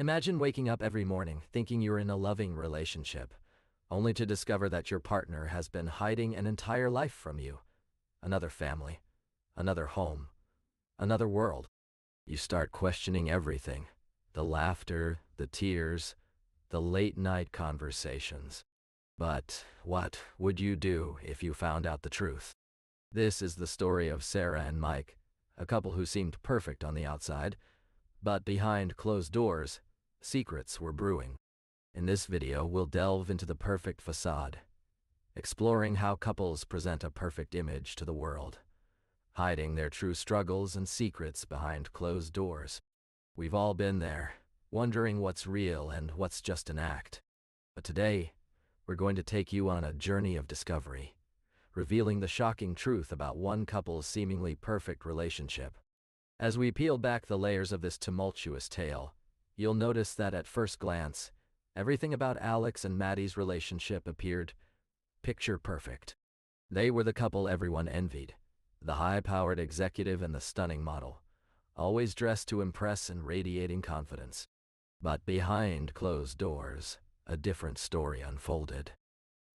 Imagine waking up every morning thinking you're in a loving relationship, only to discover that your partner has been hiding an entire life from you. Another family, another home, another world. You start questioning everything. The laughter, the tears, the late-night conversations. But what would you do if you found out the truth? This is the story of Sarah and Mike, a couple who seemed perfect on the outside, but behind closed doors, secrets were brewing. In this video, we'll delve into the perfect facade, exploring how couples present a perfect image to the world, hiding their true struggles and secrets behind closed doors. We've all been there, wondering what's real and what's just an act. But today, we're going to take you on a journey of discovery, revealing the shocking truth about one couple's seemingly perfect relationship. As we peel back the layers of this tumultuous tale, you'll notice that at first glance, everything about Alex and Maddie's relationship appeared picture perfect. They were the couple everyone envied, the high-powered executive and the stunning model, always dressed to impress and radiating confidence. But behind closed doors, a different story unfolded.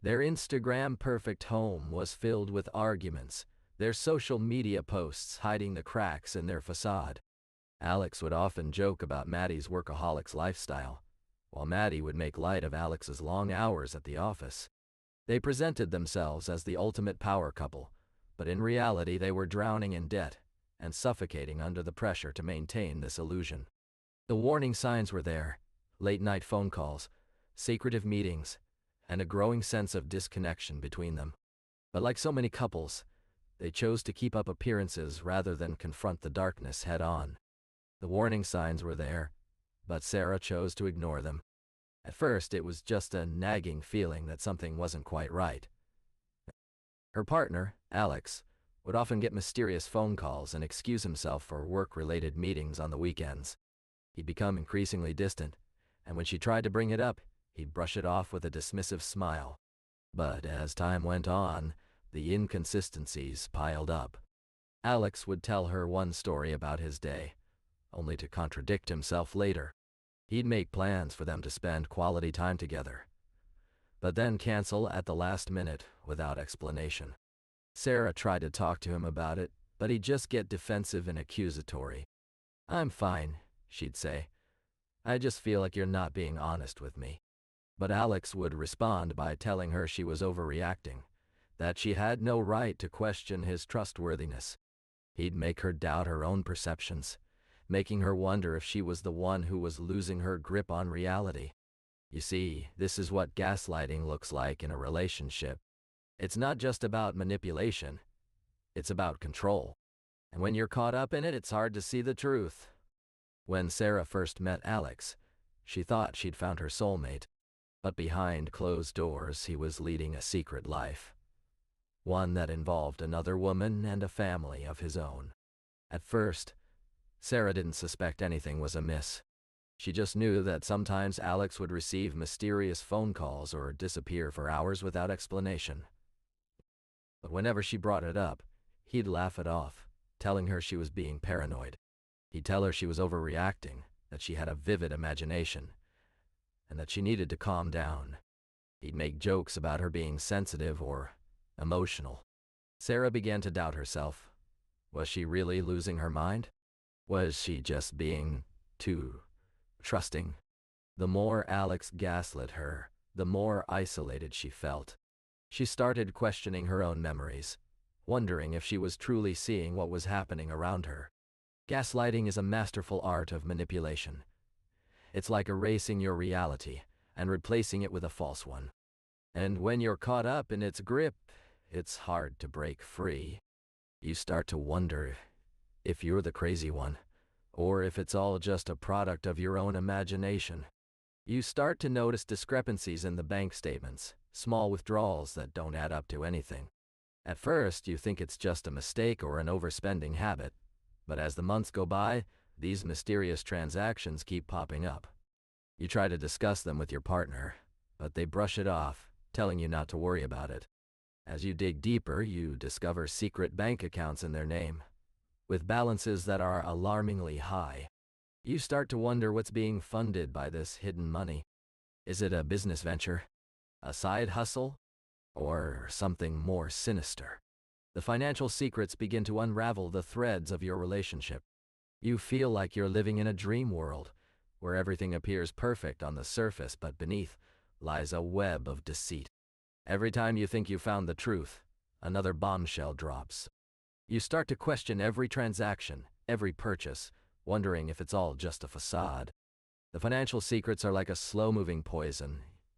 Their Instagram-perfect home was filled with arguments, their social media posts hiding the cracks in their facade. Alex would often joke about Maddie's workaholics lifestyle, while Maddie would make light of Alex's long hours at the office. They presented themselves as the ultimate power couple, but in reality they were drowning in debt and suffocating under the pressure to maintain this illusion. The warning signs were there: late-night phone calls, secretive meetings, and a growing sense of disconnection between them. But like so many couples, they chose to keep up appearances rather than confront the darkness head-on. The warning signs were there, but Sarah chose to ignore them. At first, it was just a nagging feeling that something wasn't quite right. Her partner, Alex, would often get mysterious phone calls and excuse himself for work-related meetings on the weekends. He'd become increasingly distant, and when she tried to bring it up, he'd brush it off with a dismissive smile. But as time went on, the inconsistencies piled up. Alex would tell her one story about his day, only to contradict himself later. He'd make plans for them to spend quality time together, but then cancel at the last minute without explanation. Sarah tried to talk to him about it, but he'd just get defensive and accusatory. "I'm fine," she'd say. "I just feel like you're not being honest with me." But Alex would respond by telling her she was overreacting, that she had no right to question his trustworthiness. He'd make her doubt her own perceptions, making her wonder if she was the one who was losing her grip on reality. You see, this is what gaslighting looks like in a relationship. It's not just about manipulation, it's about control. And when you're caught up in it, it's hard to see the truth. When Sarah first met Alex, she thought she'd found her soulmate. But behind closed doors, he was leading a secret life. One that involved another woman and a family of his own. At first, Sarah didn't suspect anything was amiss. She just knew that sometimes Alex would receive mysterious phone calls or disappear for hours without explanation. But whenever she brought it up, he'd laugh it off, telling her she was being paranoid. He'd tell her she was overreacting, that she had a vivid imagination, and that she needed to calm down. He'd make jokes about her being sensitive or emotional. Sarah began to doubt herself. Was she really losing her mind? Was she just being too trusting? The more Alex gaslit her, the more isolated she felt. She started questioning her own memories, wondering if she was truly seeing what was happening around her. Gaslighting is a masterful art of manipulation. It's like erasing your reality and replacing it with a false one. And when you're caught up in its grip, it's hard to break free. You start to wonder if you're the crazy one, or if it's all just a product of your own imagination. You start to notice discrepancies in the bank statements, small withdrawals that don't add up to anything. At first, you think it's just a mistake or an overspending habit, but as the months go by, these mysterious transactions keep popping up. You try to discuss them with your partner, but they brush it off, telling you not to worry about it. As you dig deeper, you discover secret bank accounts in their name, with balances that are alarmingly high. You start to wonder what's being funded by this hidden money. Is it a business venture, a side hustle, or something more sinister? The financial secrets begin to unravel the threads of your relationship. You feel like you're living in a dream world, where everything appears perfect on the surface, but beneath lies a web of deceit. Every time you think you found the truth, another bombshell drops. You start to question every transaction, every purchase, wondering if it's all just a facade. The financial secrets are like a slow-moving poison,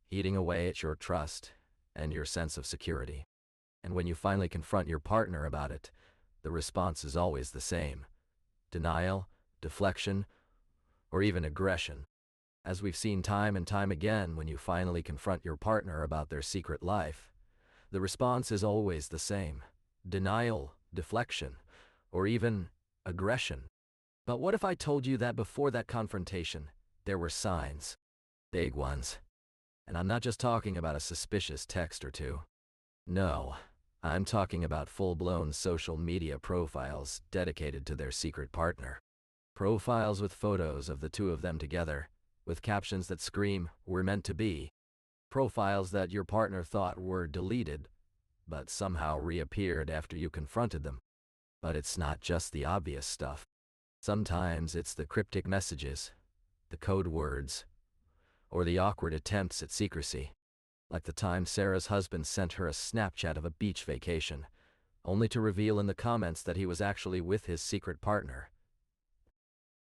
eating away at your trust and your sense of security. And when you finally confront your partner about it, the response is always the same: denial, deflection, or even aggression. As we've seen time and time again, when you finally confront your partner about their secret life, the response is always the same: denial, deflection, or even aggression. But what if I told you that before that confrontation, there were signs? Big ones. And I'm not just talking about a suspicious text or two. No, I'm talking about full-blown social media profiles dedicated to their secret partner. Profiles with photos of the two of them together, with captions that scream, "We're meant to be." Profiles that your partner thought were deleted, but somehow reappeared after you confronted them. But it's not just the obvious stuff. Sometimes it's the cryptic messages, the code words, or the awkward attempts at secrecy. Like the time Sarah's husband sent her a Snapchat of a beach vacation, only to reveal in the comments that he was actually with his secret partner.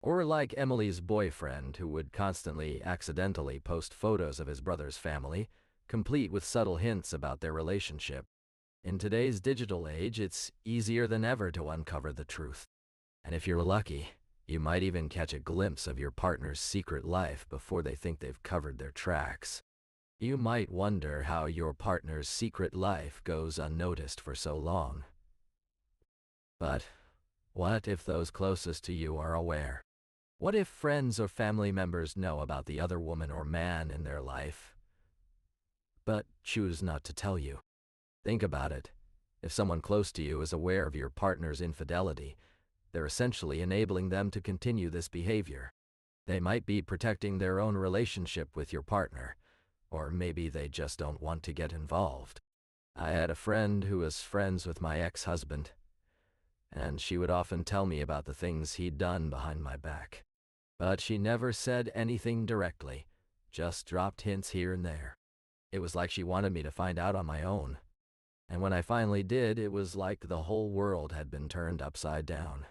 Or like Emily's boyfriend, who would constantly accidentally post photos of his brother's family, complete with subtle hints about their relationship. In today's digital age, it's easier than ever to uncover the truth. And if you're lucky, you might even catch a glimpse of your partner's secret life before they think they've covered their tracks. You might wonder how your partner's secret life goes unnoticed for so long. But what if those closest to you are aware? What if friends or family members know about the other woman or man in their life, but choose not to tell you? Think about it. If someone close to you is aware of your partner's infidelity, they're essentially enabling them to continue this behavior. They might be protecting their own relationship with your partner, or maybe they just don't want to get involved. I had a friend who was friends with my ex-husband, and she would often tell me about the things he'd done behind my back. But she never said anything directly, just dropped hints here and there. It was like she wanted me to find out on my own. And when I finally did, it was like the whole world had been turned upside down.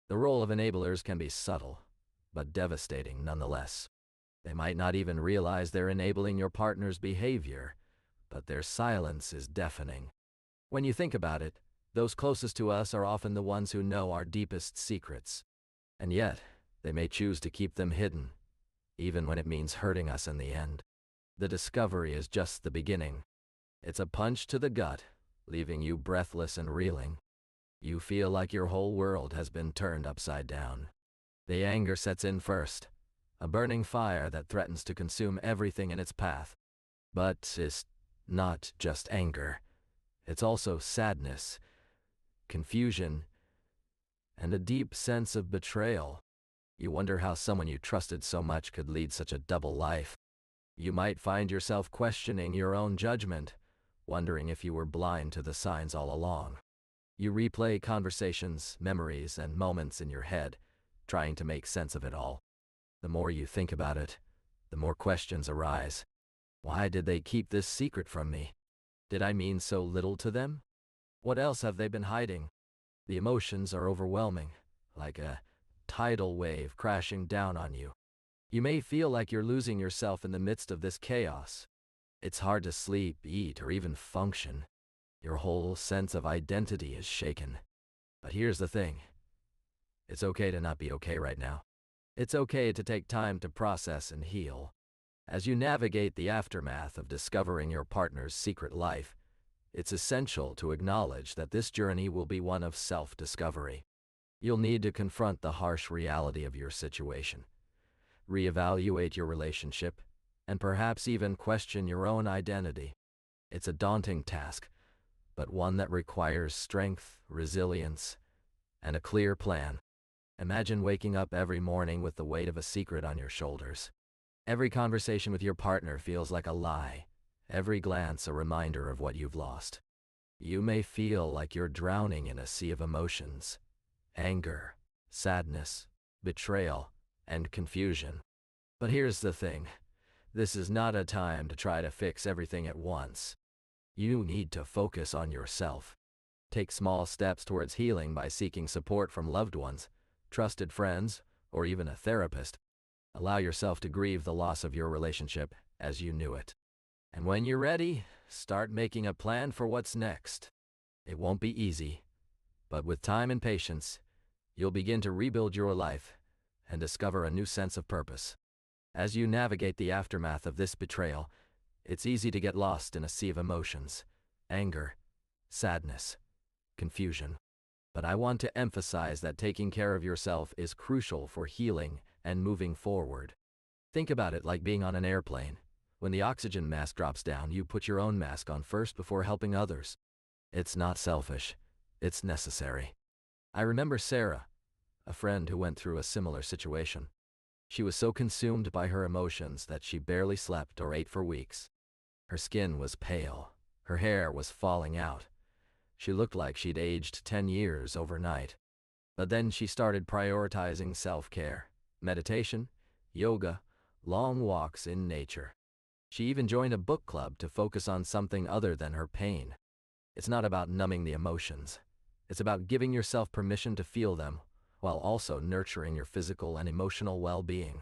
The role of enablers can be subtle, but devastating nonetheless. They might not even realize they're enabling your partner's behavior, but their silence is deafening. When you think about it, those closest to us are often the ones who know our deepest secrets. And yet, they may choose to keep them hidden, even when it means hurting us in the end. The discovery is just the beginning. It's a punch to the gut, leaving you breathless and reeling. You feel like your whole world has been turned upside down. The anger sets in first, a burning fire that threatens to consume everything in its path. But it's not just anger. It's also sadness, confusion, and a deep sense of betrayal. You wonder how someone you trusted so much could lead such a double life. You might find yourself questioning your own judgment, wondering if you were blind to the signs all along. You replay conversations, memories, and moments in your head, trying to make sense of it all. The more you think about it, the more questions arise. Why did they keep this secret from me? Did I mean so little to them? What else have they been hiding? The emotions are overwhelming, like a tidal wave crashing down on you. You may feel like you're losing yourself in the midst of this chaos. It's hard to sleep, eat, or even function. Your whole sense of identity is shaken. But here's the thing. It's okay to not be okay right now. It's okay to take time to process and heal. As you navigate the aftermath of discovering your partner's secret life, it's essential to acknowledge that this journey will be one of self-discovery. You'll need to confront the harsh reality of your situation, reevaluate your relationship, and perhaps even question your own identity. It's a daunting task, but one that requires strength, resilience, and a clear plan. Imagine waking up every morning with the weight of a secret on your shoulders. Every conversation with your partner feels like a lie, every glance a reminder of what you've lost. You may feel like you're drowning in a sea of emotions: anger, sadness, betrayal, and confusion. But here's the thing: this is not a time to try to fix everything at once. You need to focus on yourself. Take small steps towards healing by seeking support from loved ones, trusted friends, or even a therapist. Allow yourself to grieve the loss of your relationship as you knew it. And when you're ready, start making a plan for what's next. It won't be easy, but with time and patience, you'll begin to rebuild your life and discover a new sense of purpose. As you navigate the aftermath of this betrayal, it's easy to get lost in a sea of emotions: anger, sadness, confusion. But I want to emphasize that taking care of yourself is crucial for healing and moving forward. Think about it like being on an airplane. When the oxygen mask drops down, you put your own mask on first before helping others. It's not selfish, it's necessary. I remember Sarah, a friend who went through a similar situation. She was so consumed by her emotions that she barely slept or ate for weeks. Her skin was pale, her hair was falling out. She looked like she'd aged 10 years overnight. But then she started prioritizing self-care: meditation, yoga, long walks in nature. She even joined a book club to focus on something other than her pain. It's not about numbing the emotions. It's about giving yourself permission to feel them, while also nurturing your physical and emotional well-being.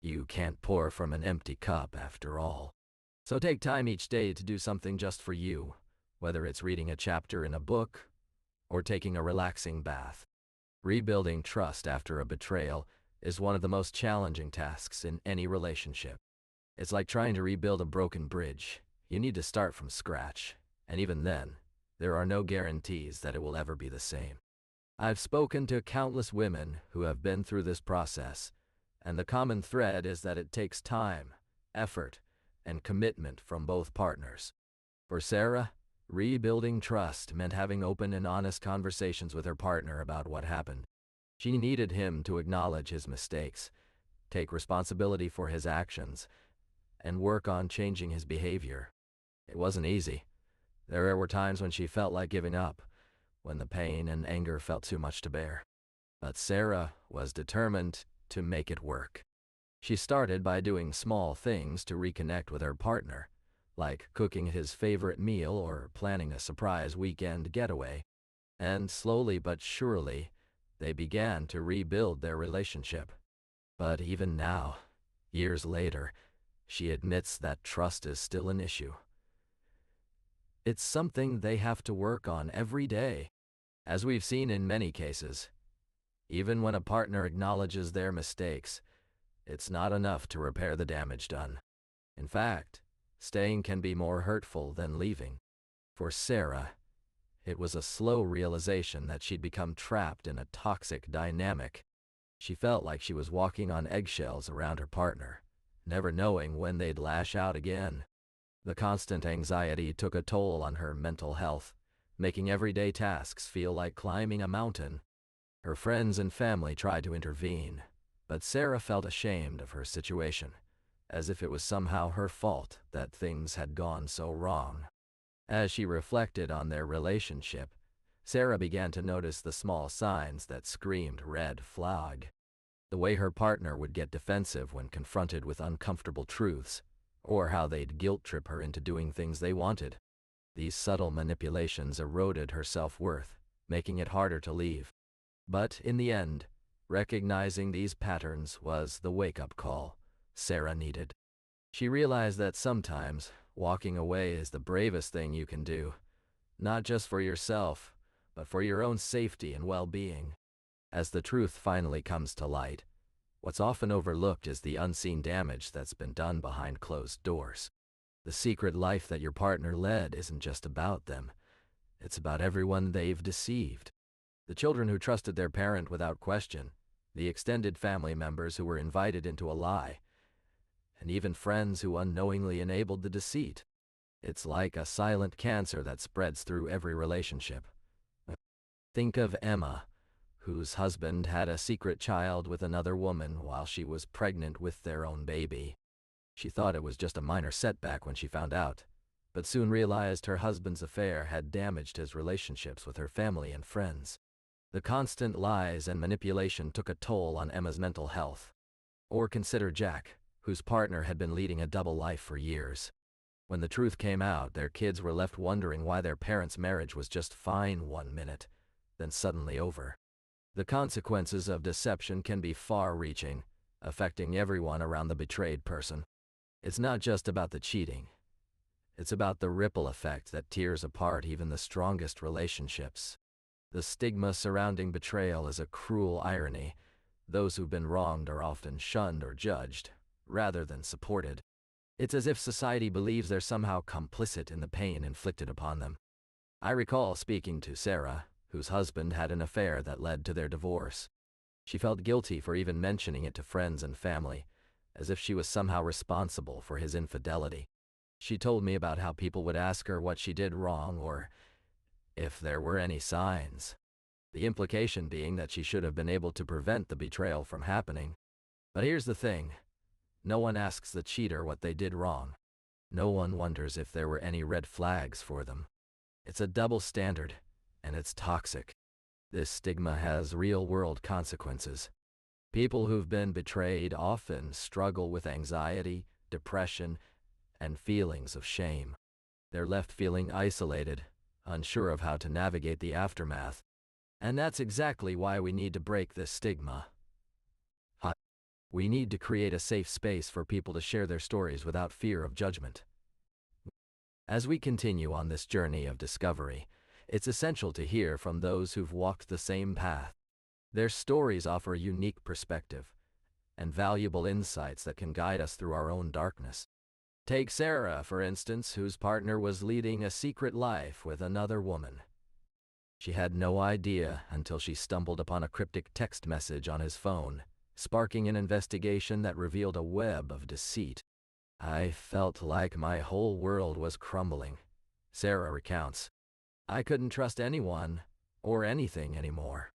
You can't pour from an empty cup, after all. So take time each day to do something just for you, whether it's reading a chapter in a book or taking a relaxing bath. Rebuilding trust after a betrayal is one of the most challenging tasks in any relationship. It's like trying to rebuild a broken bridge. You need to start from scratch, and even then, there are no guarantees that it will ever be the same. I've spoken to countless women who have been through this process, and the common thread is that it takes time, effort, and commitment from both partners. For Sarah, rebuilding trust meant having open and honest conversations with her partner about what happened. She needed him to acknowledge his mistakes, take responsibility for his actions, and work on changing his behavior. It wasn't easy. There were times when she felt like giving up, when the pain and anger felt too much to bear. But Sarah was determined to make it work. She started by doing small things to reconnect with her partner, like cooking his favorite meal or planning a surprise weekend getaway. And slowly but surely, they began to rebuild their relationship. But even now, years later, she admits that trust is still an issue. It's something they have to work on every day. As we've seen in many cases, even when a partner acknowledges their mistakes, it's not enough to repair the damage done. In fact, staying can be more hurtful than leaving. For Sarah, it was a slow realization that she'd become trapped in a toxic dynamic. She felt like she was walking on eggshells around her partner, never knowing when they'd lash out again. The constant anxiety took a toll on her mental health, making everyday tasks feel like climbing a mountain. Her friends and family tried to intervene, but Sarah felt ashamed of her situation, as if it was somehow her fault that things had gone so wrong. As she reflected on their relationship, Sarah began to notice the small signs that screamed red flag. The way her partner would get defensive when confronted with uncomfortable truths, or how they'd guilt-trip her into doing things they wanted. These subtle manipulations eroded her self-worth, making it harder to leave. But in the end, recognizing these patterns was the wake-up call Sarah needed. She realized that sometimes walking away is the bravest thing you can do, not just for yourself, but for your own safety and well-being. As the truth finally comes to light, what's often overlooked is the unseen damage that's been done behind closed doors. The secret life that your partner led isn't just about them. It's about everyone they've deceived. The children who trusted their parent without question, the extended family members who were invited into a lie, and even friends who unknowingly enabled the deceit. It's like a silent cancer that spreads through every relationship. Think of Emma, whose husband had a secret child with another woman while she was pregnant with their own baby. She thought it was just a minor setback when she found out, but soon realized her husband's affair had damaged his relationships with her family and friends. The constant lies and manipulation took a toll on Emma's mental health. Or consider Jack, whose partner had been leading a double life for years. When the truth came out, their kids were left wondering why their parents' marriage was just fine one minute, then suddenly over. The consequences of deception can be far-reaching, affecting everyone around the betrayed person. It's not just about the cheating. It's about the ripple effect that tears apart even the strongest relationships. The stigma surrounding betrayal is a cruel irony. Those who've been wronged are often shunned or judged, rather than supported. It's as if society believes they're somehow complicit in the pain inflicted upon them. I recall speaking to Sarah, whose husband had an affair that led to their divorce. She felt guilty for even mentioning it to friends and family, as if she was somehow responsible for his infidelity. She told me about how people would ask her what she did wrong or if there were any signs. The implication being that she should have been able to prevent the betrayal from happening. But here's the thing. No one asks the cheater what they did wrong. No one wonders if there were any red flags for them. It's a double standard, and it's toxic. This stigma has real-world consequences. People who've been betrayed often struggle with anxiety, depression, and feelings of shame. They're left feeling isolated, unsure of how to navigate the aftermath. And that's exactly why we need to break this stigma. We need to create a safe space for people to share their stories without fear of judgment. As we continue on this journey of discovery, it's essential to hear from those who've walked the same path. Their stories offer a unique perspective and valuable insights that can guide us through our own darkness. Take Sarah, for instance, whose partner was leading a secret life with another woman. She had no idea until she stumbled upon a cryptic text message on his phone, sparking an investigation that revealed a web of deceit. I felt like my whole world was crumbling, Sarah recounts. I couldn't trust anyone or anything anymore.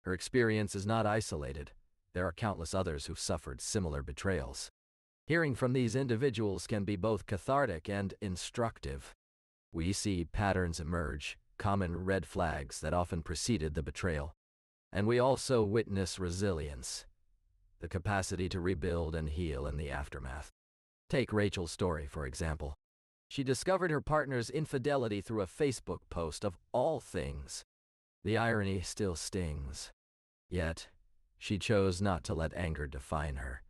Her experience is not isolated. There are countless others who've suffered similar betrayals. Hearing from these individuals can be both cathartic and instructive. We see patterns emerge, common red flags that often preceded the betrayal. And we also witness resilience, the capacity to rebuild and heal in the aftermath. Take Rachel's story, for example. She discovered her partner's infidelity through a Facebook post of all things. The irony still stings. Yet, she chose not to let anger define her.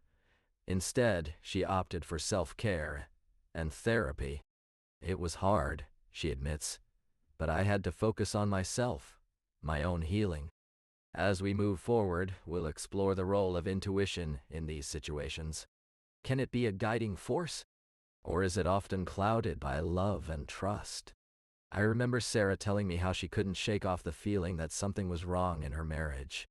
Instead, she opted for self-care and therapy. It was hard, she admits, but I had to focus on myself, my own healing. As we move forward, we'll explore the role of intuition in these situations. Can it be a guiding force? Or is it often clouded by love and trust? I remember Sarah telling me how she couldn't shake off the feeling that something was wrong in her marriage.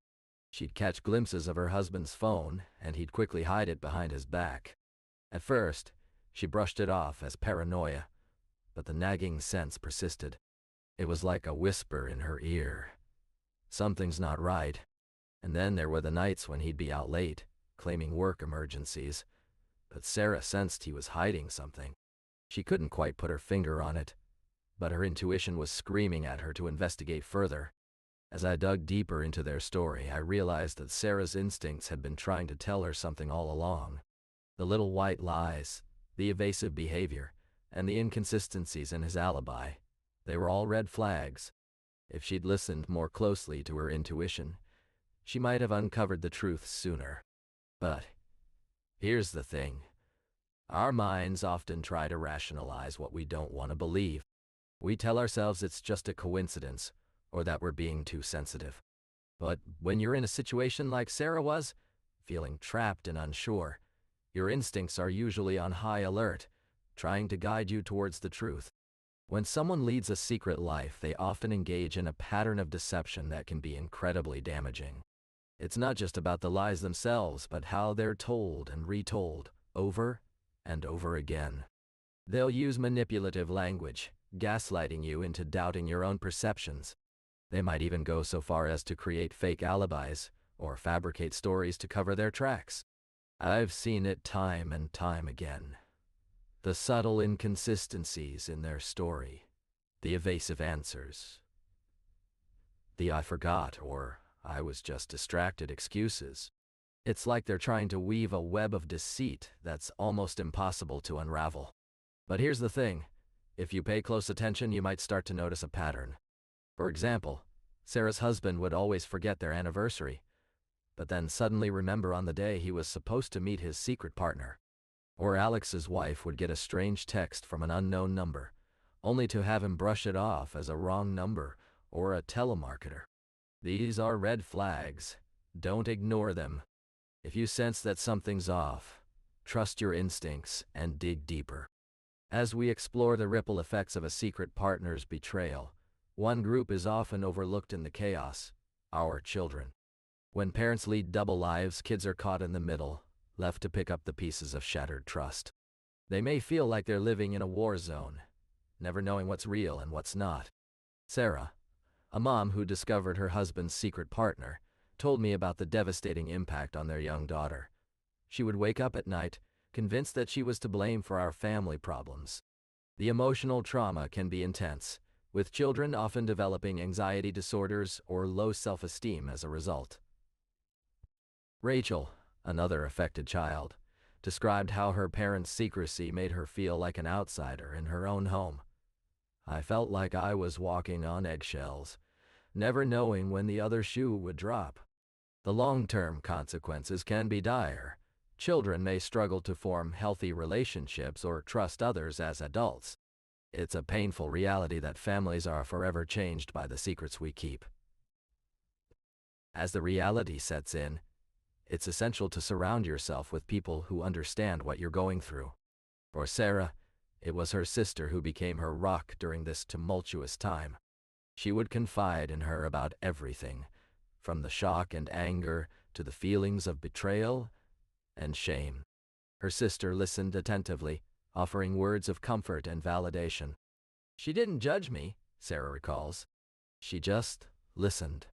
She'd catch glimpses of her husband's phone, and he'd quickly hide it behind his back. At first, she brushed it off as paranoia, but the nagging sense persisted. It was like a whisper in her ear. Something's not right. And then there were the nights when he'd be out late, claiming work emergencies. But Sarah sensed he was hiding something. She couldn't quite put her finger on it, but her intuition was screaming at her to investigate further. As I dug deeper into their story, I realized that Sarah's instincts had been trying to tell her something all along. The little white lies, the evasive behavior, and the inconsistencies in his alibi, they were all red flags. If she'd listened more closely to her intuition, she might have uncovered the truth sooner. But here's the thing. Our minds often try to rationalize what we don't want to believe. We tell ourselves it's just a coincidence, or that we're being too sensitive. But when you're in a situation like Sarah was, feeling trapped and unsure, your instincts are usually on high alert, trying to guide you towards the truth. When someone leads a secret life, they often engage in a pattern of deception that can be incredibly damaging. It's not just about the lies themselves, but how they're told and retold, over and over again. They'll use manipulative language, gaslighting you into doubting your own perceptions. They might even go so far as to create fake alibis or fabricate stories to cover their tracks. I've seen it time and time again. The subtle inconsistencies in their story, the evasive answers, the "I forgot" or "I was just distracted" excuses. It's like they're trying to weave a web of deceit that's almost impossible to unravel. But here's the thing. If you pay close attention, you might start to notice a pattern. For example, Sarah's husband would always forget their anniversary, but then suddenly remember on the day he was supposed to meet his secret partner. Or Alex's wife would get a strange text from an unknown number, only to have him brush it off as a wrong number or a telemarketer. These are red flags. Don't ignore them. If you sense that something's off, trust your instincts and dig deeper. As we explore the ripple effects of a secret partner's betrayal, one group is often overlooked in the chaos: our children. When parents lead double lives, kids are caught in the middle, left to pick up the pieces of shattered trust. They may feel like they're living in a war zone, never knowing what's real and what's not. Sarah, a mom who discovered her husband's secret partner, told me about the devastating impact on their young daughter. She would wake up at night, convinced that she was to blame for our family problems. The emotional trauma can be intense, with children often developing anxiety disorders or low self-esteem as a result. Rachel, another affected child, described how her parents' secrecy made her feel like an outsider in her own home. "I felt like I was walking on eggshells, never knowing when the other shoe would drop." The long-term consequences can be dire. Children may struggle to form healthy relationships or trust others as adults. It's a painful reality that families are forever changed by the secrets we keep. As the reality sets in, it's essential to surround yourself with people who understand what you're going through. For Sarah, it was her sister who became her rock during this tumultuous time. She would confide in her about everything, from the shock and anger to the feelings of betrayal and shame. Her sister listened attentively, offering words of comfort and validation. "She didn't judge me," Sarah recalls. "She just listened."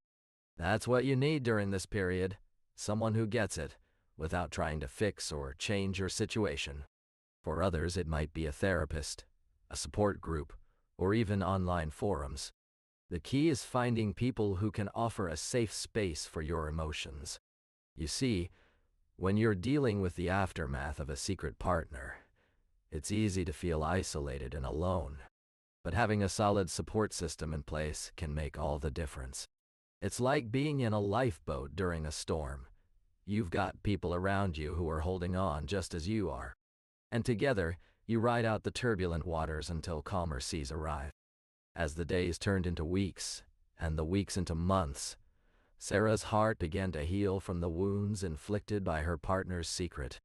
That's what you need during this period. Someone who gets it, without trying to fix or change your situation. For others, it might be a therapist, a support group, or even online forums. The key is finding people who can offer a safe space for your emotions. You see, when you're dealing with the aftermath of a secret partner, it's easy to feel isolated and alone. But having a solid support system in place can make all the difference. It's like being in a lifeboat during a storm. You've got people around you who are holding on just as you are. And together, you ride out the turbulent waters until calmer seas arrive. As the days turned into weeks, and the weeks into months, Sarah's heart began to heal from the wounds inflicted by her partner's secret.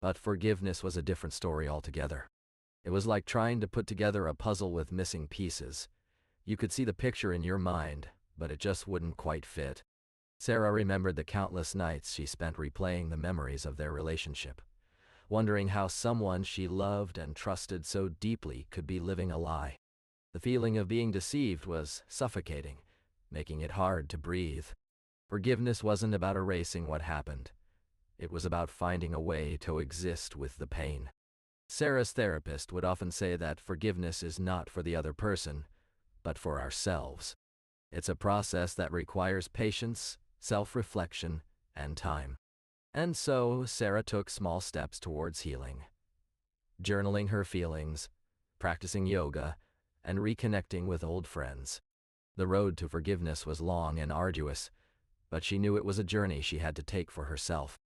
But forgiveness was a different story altogether. It was like trying to put together a puzzle with missing pieces. You could see the picture in your mind, but it just wouldn't quite fit. Sarah remembered the countless nights she spent replaying the memories of their relationship, wondering how someone she loved and trusted so deeply could be living a lie. The feeling of being deceived was suffocating, making it hard to breathe. Forgiveness wasn't about erasing what happened. It was about finding a way to exist with the pain. Sarah's therapist would often say that forgiveness is not for the other person, but for ourselves. It's a process that requires patience, self-reflection, and time. And so, Sarah took small steps towards healing. Journaling her feelings, practicing yoga, and reconnecting with old friends. The road to forgiveness was long and arduous, but she knew it was a journey she had to take for herself.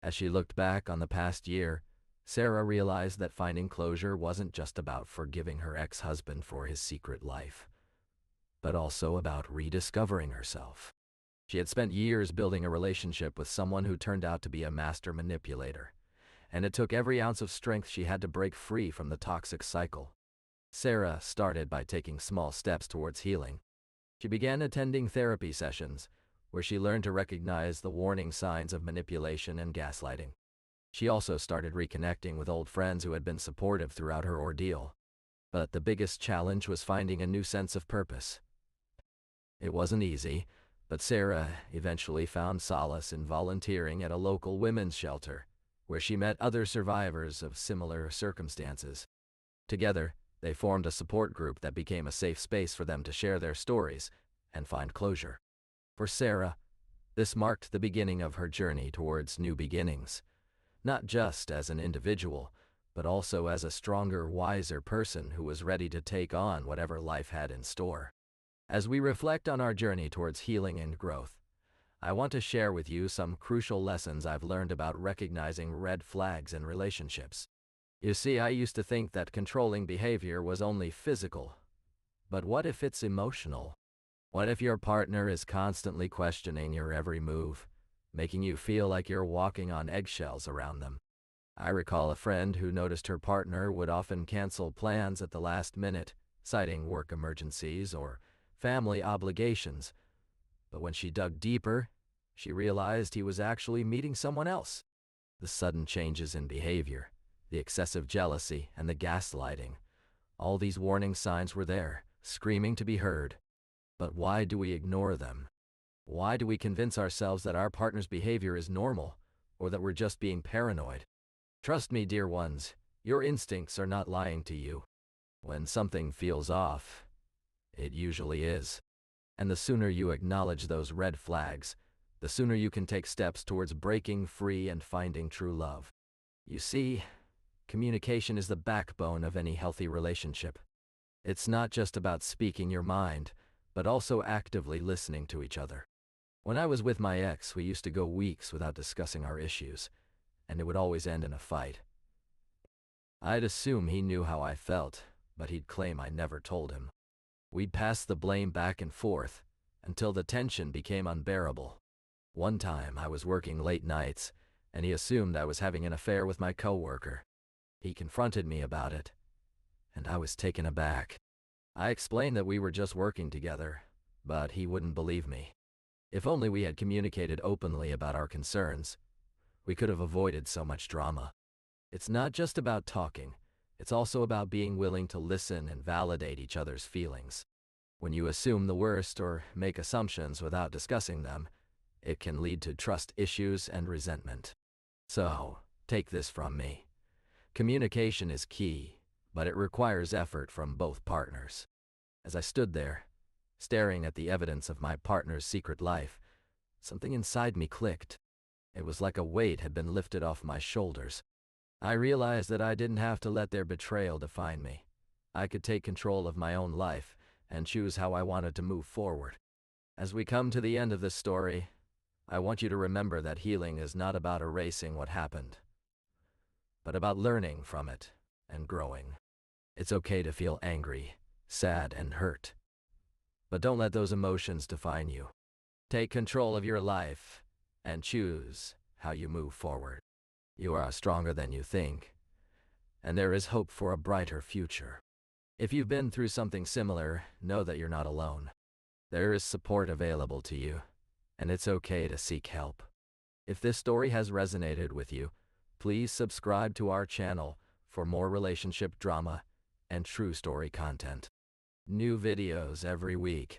As she looked back on the past year, Sarah realized that finding closure wasn't just about forgiving her ex-husband for his secret life, but also about rediscovering herself. She had spent years building a relationship with someone who turned out to be a master manipulator, and it took every ounce of strength she had to break free from the toxic cycle. Sarah started by taking small steps towards healing. She began attending therapy sessions, where she learned to recognize the warning signs of manipulation and gaslighting. She also started reconnecting with old friends who had been supportive throughout her ordeal. But the biggest challenge was finding a new sense of purpose. It wasn't easy, but Sarah eventually found solace in volunteering at a local women's shelter, where she met other survivors of similar circumstances. Together, they formed a support group that became a safe space for them to share their stories and find closure. For Sarah, this marked the beginning of her journey towards new beginnings, not just as an individual, but also as a stronger, wiser person who was ready to take on whatever life had in store. As we reflect on our journey towards healing and growth, I want to share with you some crucial lessons I've learned about recognizing red flags in relationships. You see, I used to think that controlling behavior was only physical, but what if it's emotional? What if your partner is constantly questioning your every move, making you feel like you're walking on eggshells around them? I recall a friend who noticed her partner would often cancel plans at the last minute, citing work emergencies or family obligations. But when she dug deeper, she realized he was actually meeting someone else. The sudden changes in behavior, the excessive jealousy, and the gaslighting, all these warning signs were there, screaming to be heard. But why do we ignore them? Why do we convince ourselves that our partner's behavior is normal, or that we're just being paranoid? Trust me, dear ones, your instincts are not lying to you. When something feels off, it usually is. And the sooner you acknowledge those red flags, the sooner you can take steps towards breaking free and finding true love. You see, communication is the backbone of any healthy relationship. It's not just about speaking your mind, but also actively listening to each other. When I was with my ex, we used to go weeks without discussing our issues, and it would always end in a fight. I'd assume he knew how I felt, but he'd claim I never told him. We'd pass the blame back and forth, until the tension became unbearable. One time, I was working late nights, and he assumed I was having an affair with my coworker. He confronted me about it, and I was taken aback. I explained that we were just working together, but he wouldn't believe me. If only we had communicated openly about our concerns, we could have avoided so much drama. It's not just about talking, it's also about being willing to listen and validate each other's feelings. When you assume the worst or make assumptions without discussing them, it can lead to trust issues and resentment. So, take this from me. Communication is key, but it requires effort from both partners. As I stood there, staring at the evidence of my partner's secret life, something inside me clicked. It was like a weight had been lifted off my shoulders. I realized that I didn't have to let their betrayal define me. I could take control of my own life and choose how I wanted to move forward. As we come to the end of this story, I want you to remember that healing is not about erasing what happened, but about learning from it and growing. It's okay to feel angry, sad, and hurt, but don't let those emotions define you. Take control of your life and choose how you move forward. You are stronger than you think, and there is hope for a brighter future. If you've been through something similar, know that you're not alone. There is support available to you, and it's okay to seek help. If this story has resonated with you, please subscribe to our channel for more relationship drama and true story content. New videos every week.